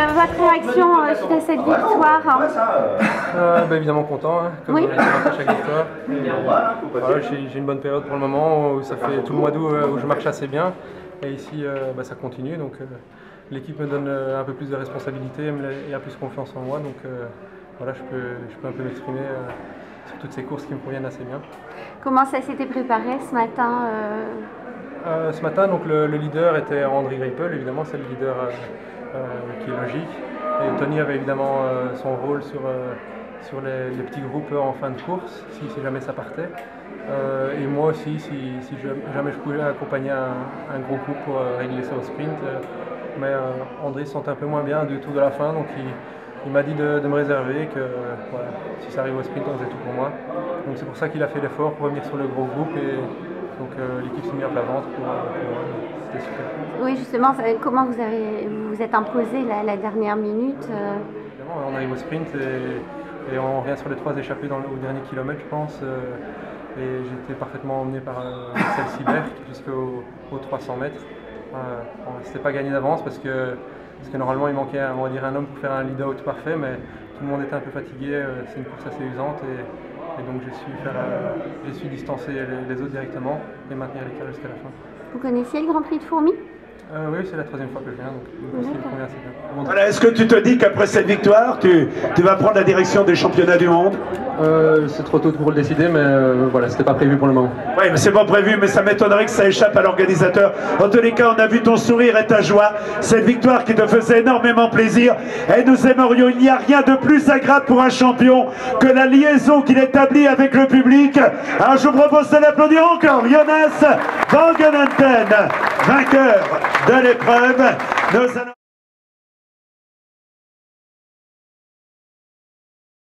votre réaction suite à cette victoire? Évidemment content, hein, comme oui. à chaque victoire. Voilà, j'ai une bonne période pour le moment, où ça fait tout le mois d'août où je marche assez bien. Et ici, ça continue, donc l'équipe me donne un peu plus de responsabilité et a plus confiance en moi. Donc voilà, je peux un peu m'exprimer sur toutes ces courses qui me conviennent assez bien. Comment ça s'était préparé ce matin? Ce matin, donc, le leader était André Greipel, évidemment, c'est le leader qui est logique. Et Tony avait évidemment son rôle sur les petits groupes en fin de course, si jamais ça partait. Et moi aussi, si jamais je pouvais accompagner un gros groupe pour régler ça au sprint. Mais André se sentait un peu moins bien du tour de la fin, donc il m'a dit de me réserver, que voilà, si ça arrive au sprint, on faisait tout pour moi. Donc c'est pour ça qu'il a fait l'effort pour revenir sur le gros groupe. Et donc l'équipe s'est mise à plat ventre pour moi, c'était super. Oui, justement, comment vous vous êtes imposé la dernière minute? Évidemment, on arrive au sprint et on revient sur les 3 échappées au dernier kilomètre, je pense. Et j'étais parfaitement emmené par celle-ci jusqu'aux 300 mètres. C'était pas gagné d'avance parce que normalement il manquait on va dire, un homme pour faire un lead-out parfait, mais tout le monde était un peu fatigué. C'est une course assez usante et donc j'ai su distancer les autres directement et maintenir l'écart jusqu'à la fin. Vous connaissiez le Grand Prix de Fourmies? Oui, c'est la 3e fois que je viens, donc ce qui me convient assez bien. Voilà, est-ce que tu te dis qu'après cette victoire, tu vas prendre la direction des championnats du monde? C'est trop tôt pour le décider, mais voilà, c'était pas prévu pour le moment. Oui, mais c'est pas prévu, mais ça m'étonnerait que ça échappe à l'organisateur. En tous les cas, on a vu ton sourire et ta joie. Cette victoire qui te faisait énormément plaisir. Et nous aimerions, il n'y a rien de plus agréable pour un champion que la liaison qu'il établit avec le public. Alors je vous propose de l'applaudir encore. Jonas Vangenanten, vainqueur de l'épreuve.